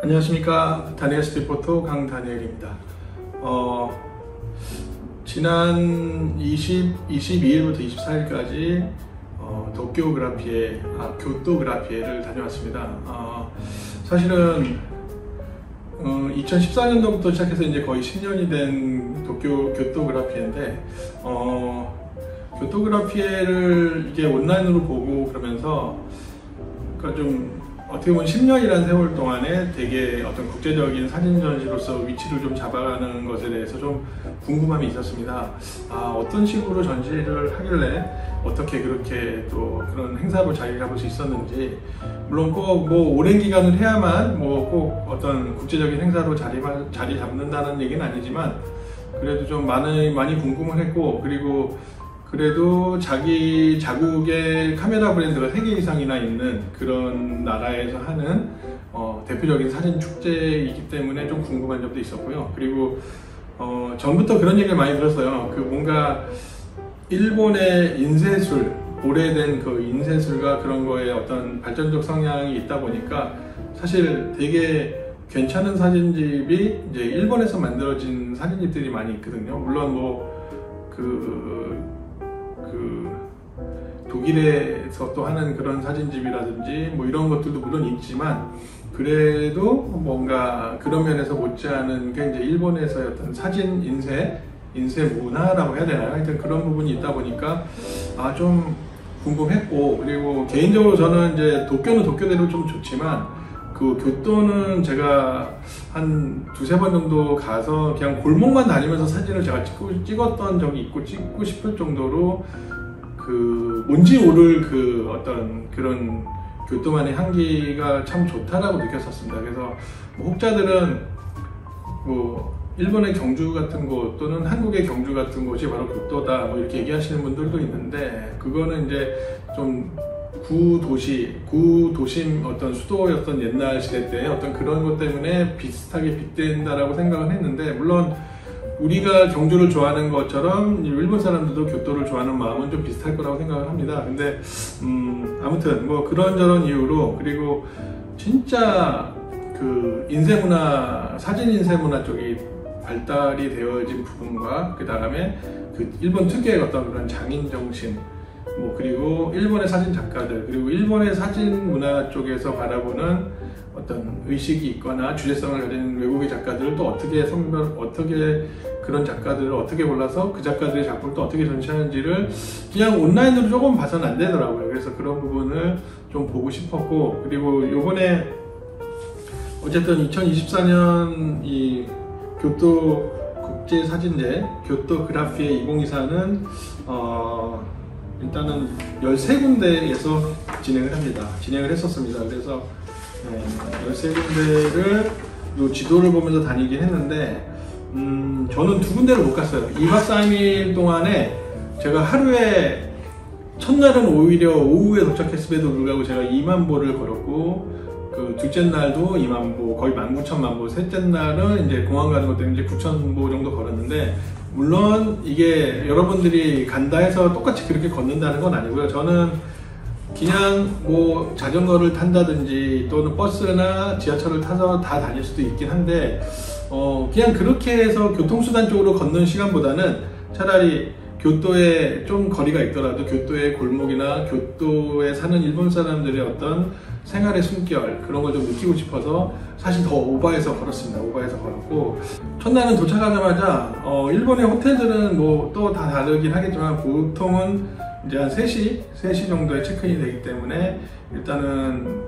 안녕하십니까. 다니엘 스트릿포토 강다니엘입니다. 지난 22일부터 24일까지 교토그라피에를 다녀왔습니다. 사실은 2014년도부터 시작해서 이제 거의 10년이 된 교토그라피에인데 교토그라피에를 이게 온라인으로 보고 그러면서 그러니까 좀 어떻게 보면 10년이라는 세월 동안에 되게 어떤 국제적인 사진 전시로서 위치를 좀 잡아가는 것에 대해서 좀 궁금함이 있었습니다. 어떤 식으로 전시를 하길래 어떻게 그렇게 또 그런 행사로 자리 잡을 수 있었는지, 물론 꼭 뭐 오랜 기간을 해야만 뭐 꼭 어떤 국제적인 행사로 자리 잡는다는 얘기는 아니지만 그래도 좀 많이 궁금을 했고, 그리고 그래도 자기 자국의 카메라 브랜드가 3개 이상이나 있는 그런 나라에서 하는 대표적인 사진 축제이기 때문에 좀 궁금한 점도 있었고요. 그리고 전부터 그런 얘기를 많이 들었어요. 그 뭔가 일본의 인쇄술, 오래된 그 인쇄술과 그런 거에 어떤 발전적 성향이 있다 보니까 사실 되게 괜찮은 사진집이 이제 일본에서 만들어진 사진집들이 많이 있거든요. 물론 뭐 독일에서 또 하는 그런 사진집이라든지 뭐 이런 것들도 물론 있지만, 그래도 뭔가 그런 면에서 못지않은 게 이제 일본에서의 어떤 사진 인쇄 문화라고 해야 되나요? 하여튼 그런 부분이 있다 보니까 좀 궁금했고, 그리고 개인적으로 저는 이제 도쿄는 도쿄대로 좀 좋지만 그 교토는 제가 한 2-3번 정도 가서 그냥 골목만 다니면서 사진을 제가 찍었던 적이 있고, 찍고 싶을 정도로 그 뭔지 모를 그 어떤 그런 교토만의 향기가 참 좋다라고 느꼈었습니다. 그래서 뭐 혹자들은 뭐 일본의 경주 같은 곳 또는 한국의 경주 같은 곳이 바로 교토다 뭐 이렇게 얘기하시는 분들도 있는데, 그거는 이제 좀 구도심 어떤 수도였던 옛날 시대 때 어떤 그런 것 때문에 비슷하게 빗댄다라고 생각을 했는데, 물론 우리가 경주를 좋아하는 것처럼 일본 사람들도 교토를 좋아하는 마음은 좀 비슷할 거라고 생각을 합니다. 근데 아무튼 뭐 그런저런 이유로, 그리고 진짜 그 인쇄문화, 사진 인쇄문화 쪽이 발달이 되어진 부분과 그 다음에 그 일본 특유의 어떤 그런 장인 정신, 뭐 그리고 일본의 사진 작가들, 그리고 일본의 사진 문화 쪽에서 바라보는 어떤 의식이 있거나 주제성을 가진 외국의 작가들을 또 어떻게 그런 작가들을 어떻게 골라서 그 작가들의 작품을 또 어떻게 전시하는지를 그냥 온라인으로 조금 봐서는 안 되더라고요. 그래서 그런 부분을 좀 보고 싶었고, 그리고 요번에 어쨌든 2024년 이 교토 국제사진제 교토그라피에 2024는 일단은 13군데에서 진행을 했었습니다. 그래서 13군데를 요 지도를 보면서 다니긴 했는데, 저는 2군데를 못 갔어요. 2박 3일 동안에 제가 하루에, 첫날은 오히려 오후에 도착했음에도 불구하고 제가 2만 보를 걸었고, 그 둘째 날도 2만 보, 거의 19,000만 보, 셋째 날은 이제 공항 가는 것 때문에 이제 9,000보 정도 걸었는데, 물론 이게 여러분들이 간다 해서 똑같이 그렇게 걷는다는 건 아니고요. 저는 그냥 뭐 자전거를 탄다든지 또는 버스나 지하철을 타서 다 다닐 수도 있긴 한데, 그냥 그렇게 해서 교통수단 쪽으로 걷는 시간보다는 차라리 교토에 좀 거리가 있더라도 교토의 골목이나 교토에 사는 일본 사람들의 어떤 생활의 숨결, 그런 걸 좀 느끼고 싶어서 사실 더 오바해서 걸었습니다. 오바해서 걸었고, 첫날은 도착하자마자 일본의 호텔들은 뭐 또 다 다르긴 하겠지만 보통은 이제 한 3시 정도에 체크인이 되기 때문에 일단은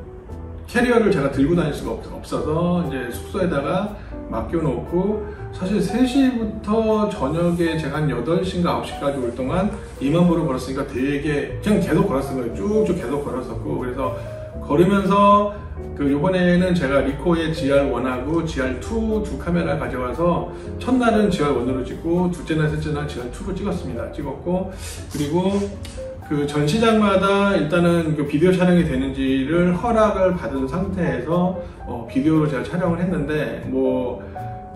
캐리어를 제가 들고 다닐 수가 없어서 이제 숙소에다가 맡겨놓고, 사실 3시부터 저녁에 제가 한 8시인가 9시까지 올 동안 2만 보를 걸었으니까 되게 그냥 계속 걸었던 거예요. 쭉쭉 계속 걸었었고, 그래서 걸으면서 요번에는 제가 리코의 GR1하고 GR2 두 카메라 가져와서 첫날은 GR1으로 찍고 둘째 날, 셋째 날 GR2로 찍었고, 그리고 그 전시장마다 일단은 그 비디오 촬영이 되는지를 허락을 받은 상태에서 비디오로 제가 촬영을 했는데, 뭐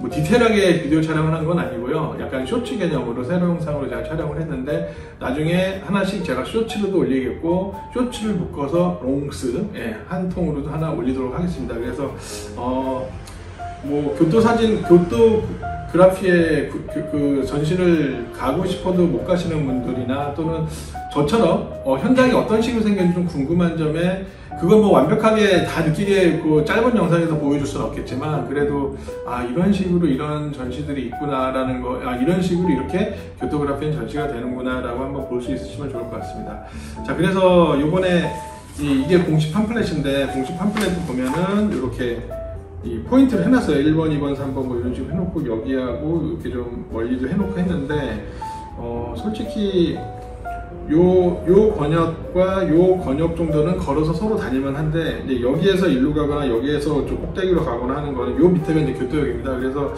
뭐 디테일하게 비디오 촬영을 한 건 아니고요. 약간 쇼츠 개념으로 세로 영상으로 제가 촬영을 했는데 나중에 하나씩 제가 쇼츠로도 올리겠고 쇼츠를 묶어서 롱스 한 통으로도 하나 올리도록 하겠습니다. 그래서 뭐 교토 그래피에 그 전시를 가고 싶어도 못 가시는 분들이나 또는 저처럼 현장이 어떤 식으로 생겼는지 좀 궁금한 점에 그걸 뭐 완벽하게 다 느끼게 그 짧은 영상에서 보여줄 수는 없겠지만 그래도 이런 식으로 이런 전시들이 있구나라는 거, 이런 식으로 이렇게 교토그래피는 전시가 되는구나 라고 한번 볼 수 있으시면 좋을 것 같습니다. 자, 그래서 요번에 이게 공식 팜플렛인데 공식 팜플렛 보면은 이렇게 이 포인트를 해놨어요. 1번, 2번, 3번 뭐 이런 식으로 해놓고 여기하고 이렇게 좀 멀리도 해놓고 했는데 솔직히 요 권역과 요 권역 정도는 걸어서 서로 다니면 한데 이제 여기에서 일로 가거나 여기에서 좀 꼭대기로 가거나 하는 거는 요 밑에가 이제 교토역입니다. 그래서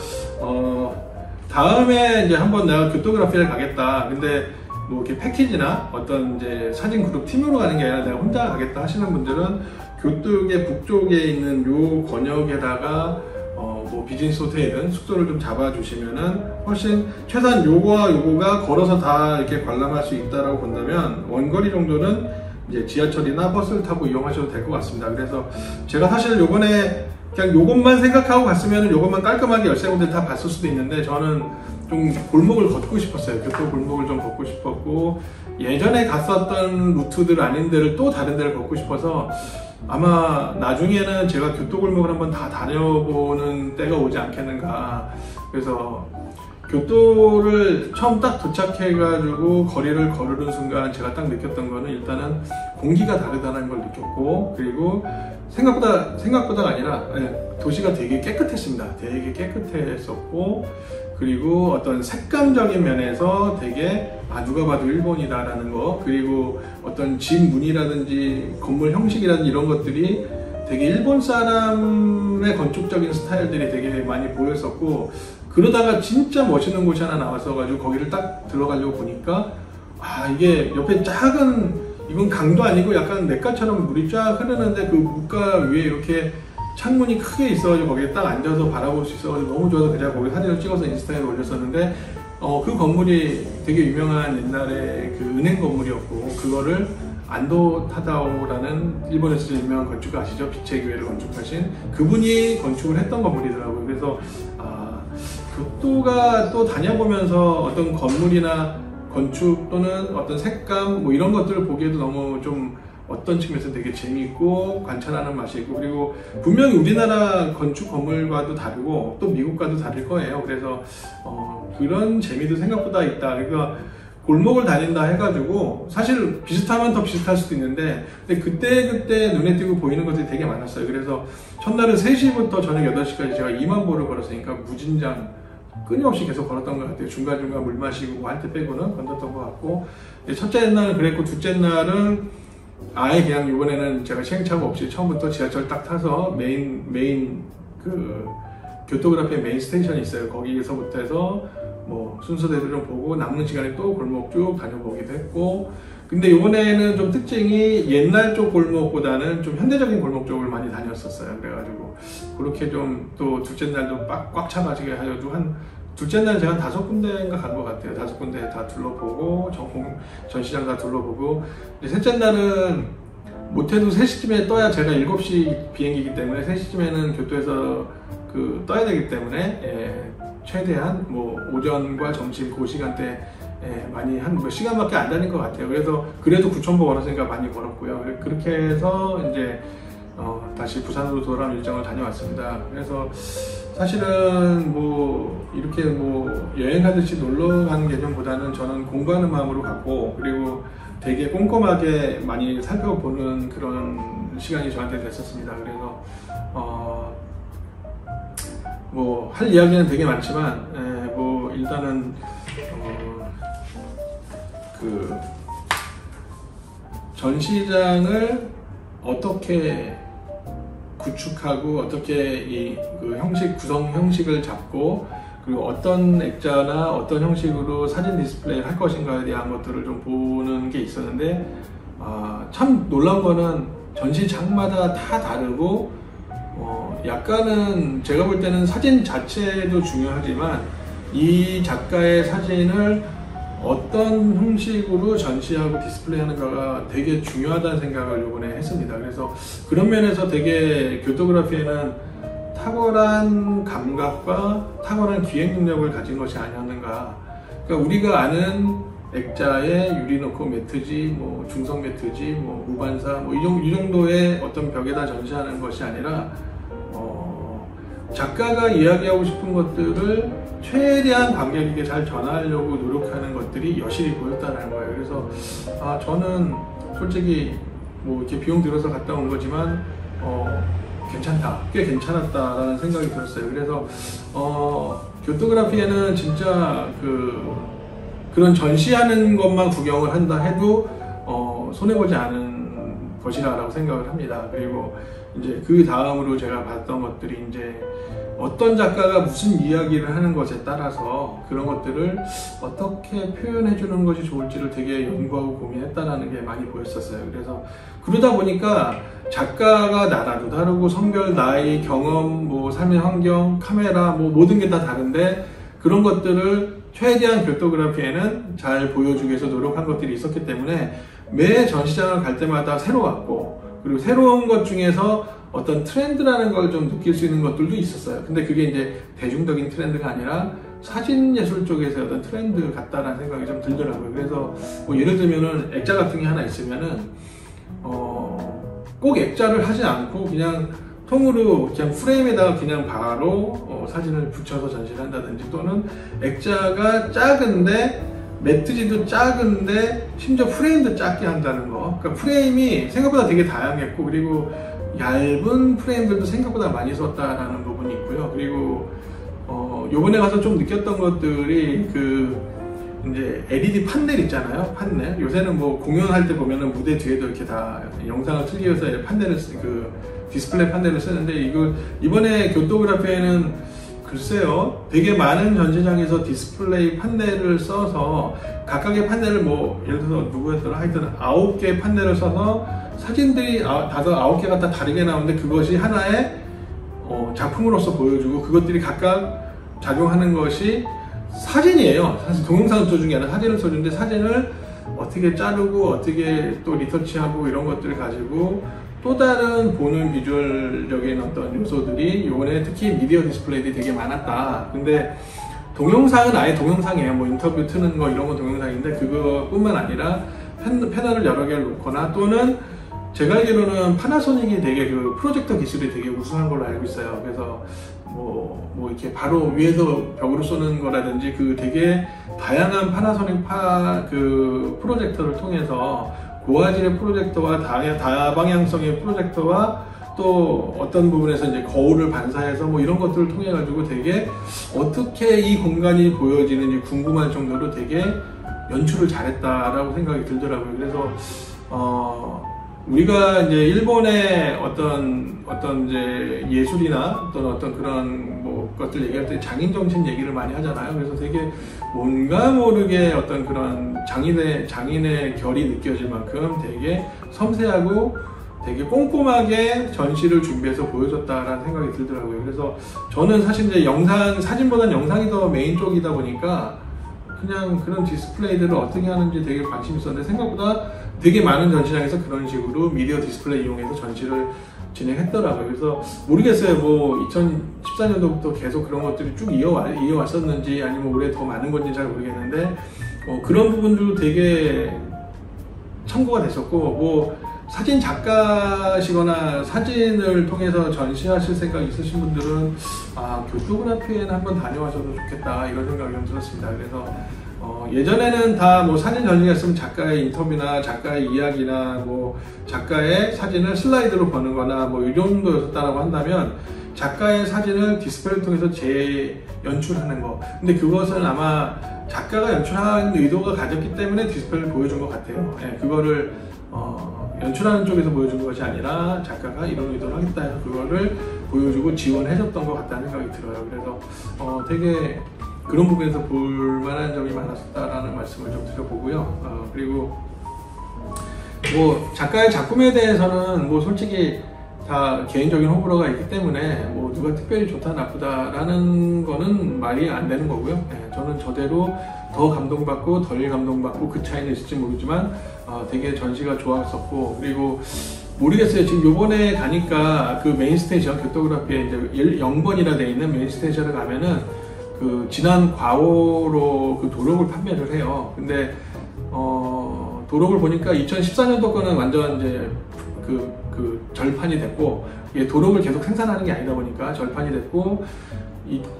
다음에 이제 한번 내가 교토그래피를 가겠다. 근데 뭐 이렇게 패키지나 어떤 이제 사진 그룹 팀으로 가는 게 아니라 내가 혼자 가겠다 하시는 분들은 교토역의 북쪽에 있는 요 권역에다가 뭐 비즈니스 호텔이든 숙소를 좀 잡아주시면은 훨씬 최소한 요거와 요거가 걸어서 다 이렇게 관람할 수 있다라고 본다면 원거리 정도는 이제 지하철이나 버스를 타고 이용하셔도 될 것 같습니다. 그래서 제가 사실 요번에 그냥 요것만 생각하고 갔으면은 요것만 깔끔하게 13군데 다 봤을 수도 있는데 저는 좀 골목을 걷고 싶었어요. 교토 골목을 좀 걷고 싶었고 예전에 갔었던 루트들 아닌 데를 또 다른 데를 걷고 싶어서 아마 나중에는 제가 교토골목을 한번 다 다녀보는 때가 오지 않겠는가. 그래서 교토를 처음 딱 도착해가지고 거리를 걸으는 순간 제가 딱 느꼈던 거는 일단은 공기가 다르다는 걸 느꼈고 그리고 생각보다가 아니라 도시가 되게 깨끗했습니다. 되게 깨끗했었고 그리고 어떤 색감적인 면에서 되게 누가 봐도 일본이다라는 거 그리고 어떤 집 문이라든지 건물 형식이라든지 이런 것들이 되게 일본 사람의 건축적인 스타일들이 되게 많이 보였었고 그러다가 진짜 멋있는 곳이 하나 나왔어가지고 거기를 딱 들어가려고 보니까 이게 옆에 작은 이건 강도 아니고 약간 냇가처럼 물이 쫙 흐르는데 그 물가 위에 이렇게 창문이 크게 있어가지고 거기에 딱 앉아서 바라볼 수 있어가지고 너무 좋아서 제가 거기 사진을 찍어서 인스타에 올렸었는데 그 건물이 되게 유명한 옛날에 그 은행 건물이었고 그거를 안도 타다오라는 일본에서 유명한 건축가 아시죠? 빛의 교회를 건축하신 그분이 건축을 했던 건물이더라고요. 그래서 교토가 또 다녀보면서 어떤 건물이나 건축 또는 어떤 색감 뭐 이런 것들을 보기에도 너무 좀 어떤 측면에서 되게 재미있고 관찰하는 맛이 있고 그리고 분명히 우리나라 건축 건물과도 다르고 또 미국과도 다를 거예요. 그래서 그런 재미도 생각보다 있다. 그러니까 골목을 다닌다 해가지고 사실 비슷하면 더 비슷할 수도 있는데 근데 그때 눈에 띄고 보이는 것들이 되게 많았어요. 그래서 첫날은 3시부터 저녁 8시까지 제가 2만 보를 걸었으니까 무진장 끊임없이 계속 걸었던 것 같아요. 중간중간 물 마시고 뭐 할 때 빼고는 건졌던 것 같고 첫째 날은 그랬고 둘째 날은 아예 그냥 이번에는 제가 시행착오 없이 처음부터 지하철 딱 타서 메인 그 교토그래피의 메인 스테이션이 있어요. 거기서부터 해서 뭐 순서대로 좀 보고 남는 시간에 또 골목 쭉 다녀보기도 했고 근데 이번에는 좀 특징이 옛날 쪽 골목보다는 좀 현대적인 골목 쪽을 많이 다녔었어요. 그래가지고 그렇게 좀 또 둘째 날도 꽉 차가지게 하여도 둘째 날 제가 한 5군데인가 간 것 같아요. 5군데 다 둘러보고 전시장 다 둘러보고 셋째 날은 못해도 3시쯤에 떠야 제가 7시 비행기이기 때문에 3시쯤에는 교토에서 떠야 되기 때문에 최대한 뭐 오전과 점심 그 시간대 많이 한 몇 시간밖에 안 다닌 것 같아요. 그래서 그래도 9,000보 걸었으니까 많이 걸었고요. 그렇게 해서 이제 다시 부산으로 돌아오는 일정을 다녀왔습니다. 그래서 사실은 뭐 이렇게 뭐 여행 가듯이 놀러 가는 개념보다는 저는 공부하는 마음으로 갔고 그리고 되게 꼼꼼하게 많이 살펴보는 그런 시간이 저한테 됐었습니다. 그래서 뭐 할 이야기는 되게 많지만 뭐 일단은 그 전시장을 어떻게 구축하고 어떻게 그 구성 형식을 잡고 그리고 어떤 액자나 어떤 형식으로 사진 디스플레이를 할 것인가에 대한 것들을 좀 보는 게 있었는데 참 놀라운 거는 전시장마다 다 다르고 약간은 제가 볼 때는 사진 자체도 중요하지만 이 작가의 사진을 어떤 형식으로 전시하고 디스플레이 하는가가 되게 중요하다는 생각을 이번에 했습니다. 그래서 그런 면에서 되게 교토그래피에는 탁월한 감각과 탁월한 기획 능력을 가진 것이 아니었는가. 그러니까 우리가 아는 액자에 유리노코 매트지, 뭐 중성 매트지, 뭐 무반사, 뭐 이 정도의 어떤 벽에다 전시하는 것이 아니라 작가가 이야기하고 싶은 것들을 최대한 관객에게 잘 전하려고 노력하는 것들이 여실히 보였다는 거예요. 그래서 저는 솔직히 뭐 이렇게 비용 들어서 갔다 온 거지만 괜찮다, 꽤 괜찮았다라는 생각이 들었어요. 그래서 교토그래피에는 진짜 그런 전시하는 것만 구경을 한다 해도 손해보지 않은 것이라고 생각을 합니다. 그리고 이제 그 다음으로 제가 봤던 것들이 이제 어떤 작가가 무슨 이야기를 하는 것에 따라서 그런 것들을 어떻게 표현해 주는 것이 좋을지를 되게 연구하고 고민했다는 게 많이 보였었어요. 그래서 그러다 보니까 작가가 나라도 다르고 성별, 나이, 경험, 뭐 삶의 환경, 카메라, 뭐 모든 게 다 다른데 그런 것들을 최대한 교토그래피에는 잘 보여주기 위해서 노력한 것들이 있었기 때문에 매 전시장을 갈 때마다 새로웠고, 그리고 새로운 것 중에서 어떤 트렌드라는 걸 좀 느낄 수 있는 것들도 있었어요. 근데 그게 이제 대중적인 트렌드가 아니라 사진 예술 쪽에서 어떤 트렌드 같다라는 생각이 좀 들더라고요. 그래서 뭐 예를 들면은 액자 같은 게 하나 있으면은 꼭 액자를 하지 않고 그냥 통으로 그냥 프레임에다가 그냥 바로 사진을 붙여서 전시를 한다든지, 또는 액자가 작은데 매트지도 작은데 심지어 프레임도 작게 한다는 거. 그러니까 프레임이 생각보다 되게 다양했고, 그리고 얇은 프레임들도 생각보다 많이 썼다라는 부분이 있고요. 그리고 요번에 가서 좀 느꼈던 것들이 이제 LED 판넬 있잖아요. 판넬. 요새는 뭐 공연할 때 보면은 무대 뒤에도 이렇게 다 영상을 틀기 위해서 판넬을 디스플레이 판넬을 쓰는데, 이번에 교토그래피에는 글쎄요, 되게 많은 전시장에서 디스플레이 판넬을 써서 각각의 판넬을 뭐 예를 들어서 누구였더라, 하여튼 9개 판넬을 써서 사진들이 9개가 다 다르게 나오는데 그것이 하나의 작품으로서 보여주고, 그것들이 각각 작용하는 것이 사진이에요. 사실 동영상을 써준 게 아니라 사진을 써주는데, 사진을 어떻게 자르고 어떻게 또 리터치하고 이런 것들을 가지고 또 다른 보는 비주얼적인 어떤 요소들이 이번에 특히 미디어 디스플레이들이 되게 많았다. 근데 동영상은 아예 동영상이에요. 뭐 인터뷰 트는 거 이런 건 동영상인데, 그거뿐만 아니라 패널을 여러 개를 놓거나, 또는 제가 알기로는 파나소닉이 되게 프로젝터 기술이 되게 우수한 걸로 알고 있어요. 그래서 뭐 이렇게 바로 위에서 벽으로 쏘는 거라든지 되게 다양한 파나소닉 프로젝터를 통해서 고화질의 프로젝터와 다방향성의 프로젝터와 또 어떤 부분에서 이제 거울을 반사해서 뭐 이런 것들을 통해 가지고 되게 어떻게 이 공간이 보여지는지 궁금할 정도로 되게 연출을 잘했다라고 생각이 들더라고요. 그래서 우리가 이제 일본의 어떤 이제 예술이나 또는 어떤 그런 뭐 것들 얘기할 때 장인 정신 얘기를 많이 하잖아요. 그래서 되게 뭔가 모르게 어떤 그런 장인의 결이 느껴질 만큼 되게 섬세하고 되게 꼼꼼하게 전시를 준비해서 보여줬다라는 생각이 들더라고요. 그래서 저는 사실 이제 사진보다는 영상이 더 메인 쪽이다 보니까 그냥 그런 디스플레이들을 어떻게 하는지 되게 관심 있었는데, 생각보다 되게 많은 전시장에서 그런 식으로 미디어 디스플레이 이용해서 전시를 진행했더라고요. 그래서 모르겠어요. 뭐 2014년도부터 계속 그런 것들이 쭉 이어왔었는지 아니면 올해 더 많은 건지 잘 모르겠는데, 그런 부분들도 되게 참고가 됐었고, 뭐 사진 작가시거나 사진을 통해서 전시하실 생각이 있으신 분들은 교토그래피에는 한번 다녀와셔도 좋겠다 이런 생각이 좀 들었습니다. 그래서 예전에는 다 뭐 사진 전시가 있으면 작가의 인터뷰나 작가의 이야기나 뭐 작가의 사진을 슬라이드로 보는 거나 뭐 이 정도였다라고 한다면, 작가의 사진을 디스플레이를 통해서 재연출하는 거. 근데 그것은 아마 작가가 연출하는 의도가 가졌기 때문에 디스플레이를 보여준 것 같아요. 예, 그거를 연출하는 쪽에서 보여준 것이 아니라 작가가 이런 의도를 하겠다 해서 그거를 보여주고 지원해줬던 것 같다는 생각이 들어요. 그래서 되게 그런 부분에서 볼만한 점이 많았다라는 말씀을 좀 드려보고요. 그리고 뭐 작가의 작품에 대해서는 뭐 솔직히 다 개인적인 호불호가 있기 때문에 뭐 누가 특별히 좋다 나쁘다라는 거는 말이 안 되는 거고요. 네, 저는 저대로 더 감동받고 덜 감동받고 그 차이는 있을지 모르지만 되게 전시가 좋았었고, 그리고 모르겠어요. 지금 요번에 가니까 그 메인 스테이션 교토그라피에 이제 0번이라 돼 있는 메인 스테이션을 가면은 그 지난 과호로 그 도록을 판매를 해요. 근데 도록을 보니까 2014년도 거는 완전 이제 그 절판이 됐고, 도록을 계속 생산하는 게 아니다 보니까 절판이 됐고,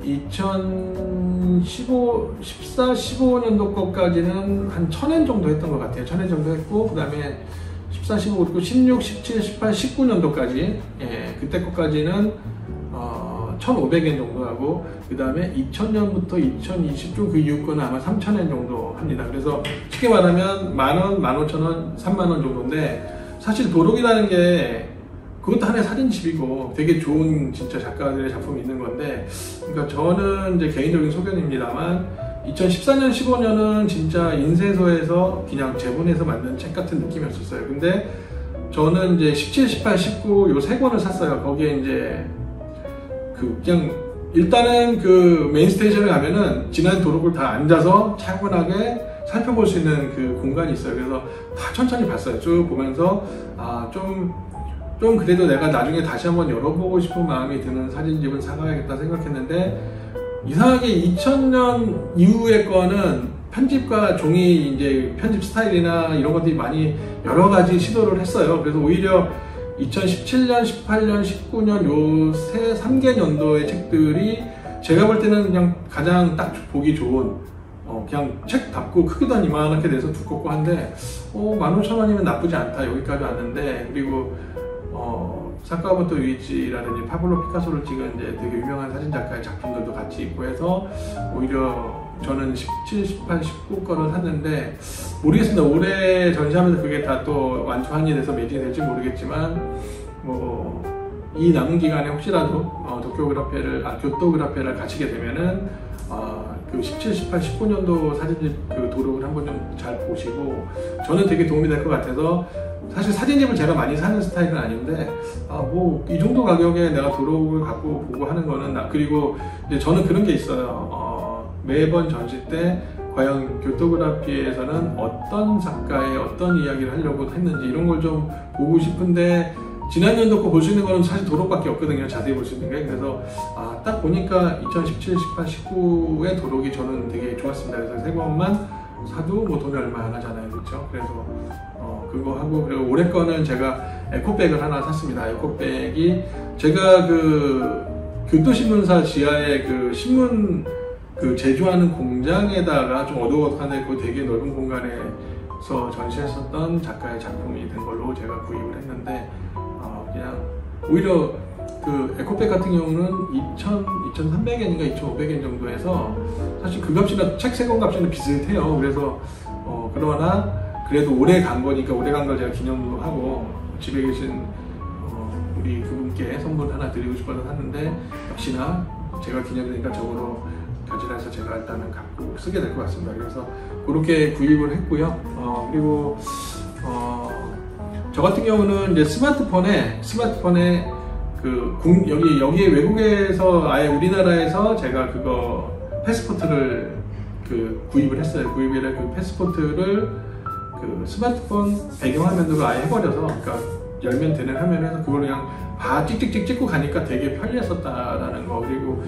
2015, 14, 15년도 거까지는 한 1000엔 정도 했던 것 같아요. 1000엔 정도 했고, 그 다음에 14, 15, 그리고 16, 17, 18, 19년도까지, 예, 그때 거까지는 1,500엔 정도 하고, 그 다음에 2000년부터 2020 좀 그 이후 거는 아마 3,000엔 정도 합니다. 그래서 쉽게 말하면 만원, 15,000원, 3만원 정도인데, 사실 도록이라는 게 그것도 하나의 사진집이고 되게 좋은 진짜 작가들의 작품이 있는 건데, 그러니까 저는 이제 개인적인 소견입니다만 2014년, 15년은 진짜 인쇄소에서 그냥 재본해서 만든 책 같은 느낌이었어요. 근데 저는 이제 17, 18, 19 요 세 권을 샀어요. 거기에 이제 그냥 일단은 그 메인 스테이션에 가면은 지난 도록을 다 앉아서 차분하게 살펴볼 수 있는 그 공간이 있어요. 그래서 다 천천히 봤어요. 쭉 보면서 좀 그래도 내가 나중에 다시 한번 열어보고 싶은 마음이 드는 사진집은 사가야겠다 생각했는데, 이상하게 2000년 이후의 거는 편집과 종이 이제 편집 스타일이나 이런 것들이 많이 여러 가지 시도를 했어요. 그래서 오히려 2017년, 18년, 19년 요 3개 년도의 책들이 제가 볼 때는 그냥 가장 딱 보기 좋은, 그냥 책 닫고 크기도 한 이만하게 돼서 두껍고 한데 15,000원이면 나쁘지 않다 여기까지 왔는데, 그리고 사카모토 유이치라든지 파블로 피카소를 찍은 이제 되게 유명한 사진작가의 작품들도 같이 있고 해서 오히려 저는 17, 18, 19 거를 샀는데, 모르겠습니다. 올해 전시하면서 그게 다 또 완투한이 돼서 매진이 될지 모르겠지만, 뭐 이 남은 기간에 혹시라도 교토그라페를 가시게 되면은 그 17, 18, 19년도 사진집 그 도록을 한번 좀 잘 보시고, 저는 되게 도움이 될 것 같아서, 사실 사진집을 제가 많이 사는 스타일은 아닌데 뭐 이 정도 가격에 내가 도록을 갖고 보고 하는 거는 그리고 이제 저는 그런 게 있어요. 매번 전시 때 과연 교토그라피에서는 어떤 작가의 어떤 이야기를 하려고 했는지 이런 걸 좀 보고 싶은데, 지난 년도 거 볼 수 있는 거는 사실 도록밖에 없거든요. 자세히 볼 수 있는 게. 그래서 딱 보니까 2017, 18, 19의 도록이 저는 되게 좋았습니다. 그래서 세 권만 사도 뭐 돈이 얼마 안 하잖아요. 그렇죠? 그래서 그거 하고, 그리고 올해 거는 제가 에코백을 하나 샀습니다. 에코백이 제가 그 교토신문사 지하에 그 신문 그 제조하는 공장에다가 좀 어둑어둑한데 그 되게 넓은 공간에서 전시했었던 작가의 작품이 된 걸로 제가 구입을 했는데, 그냥 오히려 그 에코백 같은 경우는 2,300엔인가 2,500엔 정도 해서 사실 그 값이나 책 세 권 값이나 비슷해요. 그래서 그러나 그래도 오래 간 거니까, 오래 간 걸 제가 기념으로 하고 집에 계신 우리 그분께 선물 하나 드리고 싶어서 샀는데, 역시나 제가 기념이니까 저거로 결제해서 제가 일단은 갖고 쓰게 될 것 같습니다. 그래서 그렇게 구입을 했고요. 그리고 저 같은 경우는 이제 스마트폰에 그 여기 외국에서 아예 우리나라에서 제가 그거 패스포트를 그 구입을 했어요. 구입을 그 패스포트를 그 스마트폰 배경화면으로 아예 해버려서, 그러니까 열면 되는 화면에서 그걸 그냥 찍찍찍 찍고 가니까 되게 편리했었다라는 거. 그리고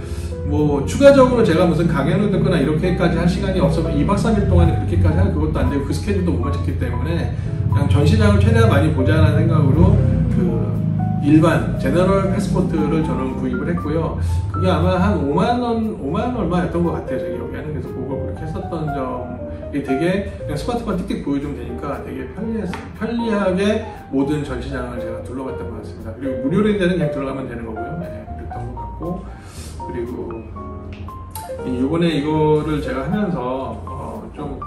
뭐 추가적으로 제가 무슨 강연을 듣거나 이렇게까지 할 시간이 없어서 2박 3일 동안에 그렇게까지 할 그것도 안 되고 그 스케줄도 못 맞췄기 때문에 그냥 전시장을 최대한 많이 보자는 생각으로 그 일반 제너럴 패스포트를 저는 구입을 했고요. 그게 아마 한 5만 얼마였던 것 같아요. 저기 여기에는. 그래서 그거 그렇게 했었던 점이 되게 그냥 스마트폰 띡띡 보여주면 되니까 되게 편리하게 모든 전시장을 제가 둘러봤던 것 같습니다. 그리고 무료인 데는 그냥 들어가면 되는 거고요. 네, 그랬던 것 같고, 그리고 이번에 이거를 제가 하면서 좀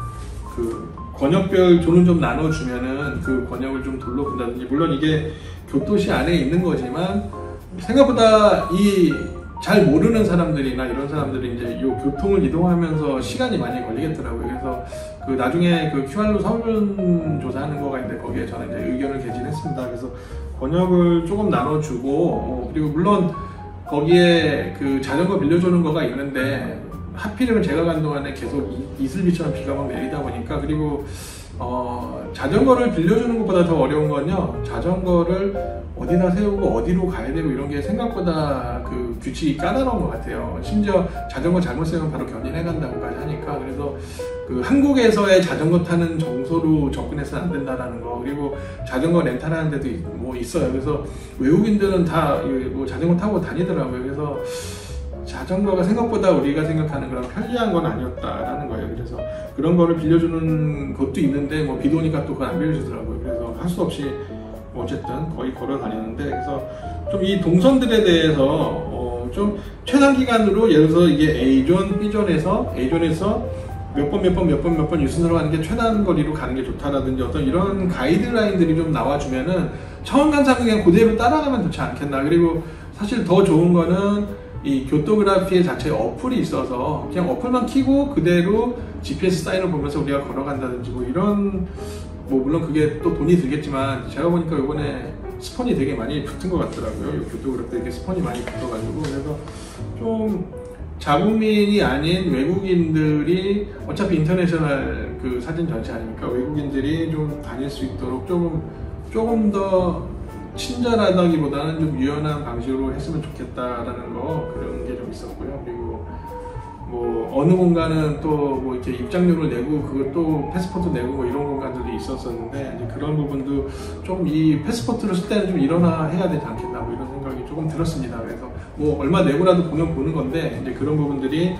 그 권역별 존을 좀 나눠주면은 그 권역을 좀 둘러본다든지, 물론 이게 교토시 안에 있는 거지만 생각보다 이 잘 모르는 사람들이나 이런 사람들이 이제 이 교통을 이동하면서 시간이 많이 걸리겠더라고요. 그래서 그 나중에 그 QR로 설문 조사하는 거가 있는데 거기에 저는 이제 의견을 개진했습니다. 그래서 번역을 조금 나눠주고 그리고 물론 거기에 그 자전거 빌려주는 거가 있는데 하필이면 제가 간 동안에 계속 이슬비처럼 비가 막 내리다 보니까 그리고 자전거를 빌려주는 것보다 더 어려운 건요, 자전거를 어디다 세우고 어디로 가야 되고 이런 게 생각보다 그 규칙이 까다로운 것 같아요. 심지어 자전거 잘못 세우면 바로 견인해 간다고까지 하니까. 그래서 그 한국에서의 자전거 타는 정서로 접근해서는 안 된다라는 거, 그리고 자전거 렌탈하는 데도 뭐 있어요. 그래서 외국인들은 다 뭐 자전거 타고 다니더라고요. 그래서 자전거가 생각보다 우리가 생각하는 그런 편리한 건 아니었다라는 거예요. 그래서 그런 거를 빌려주는 것도 있는데 뭐 비도 오니까 또 그걸 안 빌려주더라고요. 그래서 할 수 없이 어쨌든 거의 걸어 다녔는데, 그래서 좀 이 동선들에 대해서 좀 최단 기간으로 예를 들어서 이게 A존, B존에서 몇 번 유순으로 가는 게 최단 거리로 가는 게 좋다라든지 어떤 이런 가이드라인들이 좀 나와주면은 처음 간 사람은 그냥 그대로 따라가면 좋지 않겠나. 그리고 사실 더 좋은 거는 이 교토그라피의 자체 어플이 있어서 그냥 어플만 키고 그대로 GPS 사인을 보면서 우리가 걸어간다든지 뭐 이런, 뭐 물론 그게 또 돈이 들겠지만 제가 보니까 이번에 스폰이 되게 많이 붙은 것 같더라고요. 교토그래프에 이렇게 스폰이 많이 붙어가지고. 그래서 좀 자국민이 아닌 외국인들이, 어차피 인터내셔널 그 사진 전시 아닙니까? 외국인들이 좀 다닐 수 있도록 조금 더 친절하다기보다는 좀 유연한 방식으로 했으면 좋겠다라는 거, 그런 게 좀 있었고요. 그리고 뭐 어느 공간은 또 뭐 이렇게 입장료를 내고 그것도 패스포트 내고 뭐 이런 공간들도 있었었는데, 이제 그런 부분도 조금 이 패스포트를 쓸 때는 좀 일어나야 되지 않겠나 뭐 이런 생각이 조금 들었습니다. 그래서 뭐 얼마 내고라도 공연 보는 건데 이제 그런 부분들이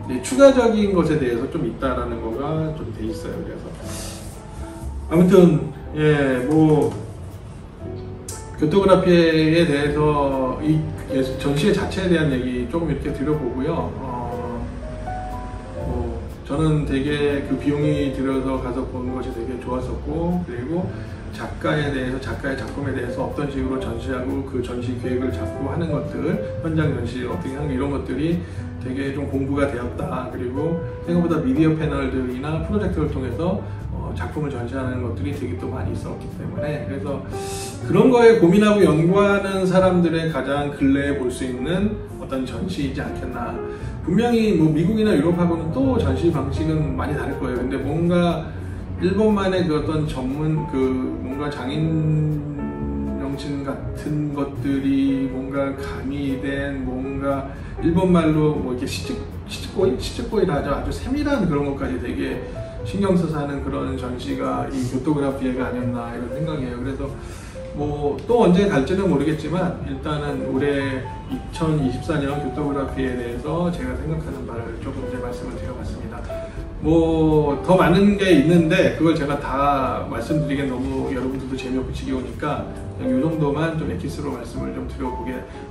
이제 추가적인 것에 대해서 좀 있다라는 거가 좀 돼 있어요. 그래서 아무튼 뭐 교토그라피에 대해서 이 전시회 자체에 대한 얘기 조금 이렇게 들어보고요. 저는 되게 그 비용이 들어서 가서 보는 것이 되게 좋았었고, 그리고 작가에 대해서, 작가의 작품에 대해서 어떤 식으로 전시하고 그 전시 계획을 잡고 하는 것들, 현장 전시 어떻게 하는 이런 것들이 되게 좀 공부가 되었다. 그리고 생각보다 미디어 패널들이나 프로젝트를 통해서 작품을 전시하는 것들이 되게 또 많이 있었기 때문에, 그래서 그런 거에 고민하고 연구하는 사람들의 가장 근래에 볼 수 있는 어떤 전시이지 않겠나. 분명히 뭐 미국이나 유럽하고는 또 전시 방식은 많이 다를 거예요. 근데 뭔가 일본만의 그 어떤 전문 뭔가 장인 명칭 같은 것들이 뭔가 가미된, 뭔가 일본말로 뭐 이렇게 시즈코이라 하죠. 아주 세밀한 그런 것까지 되게 신경 써서 하는 그런 전시가 이 교토그라피에가 아니었나 이런 생각이에요. 그래서 뭐 또 언제 갈지는 모르겠지만 일단은 올해 2024년 교토그라피에 대해서 제가 생각하는 바를 조금 이제 말씀을 드려봤습니다. 뭐 더 많은 게 있는데 그걸 제가 다 말씀드리기엔 너무 여러분들도 재미없고 지겨우니까 그냥 이 정도만 좀 엑기스로 말씀을 좀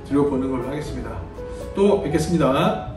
드려보는 걸로 하겠습니다. 또 뵙겠습니다.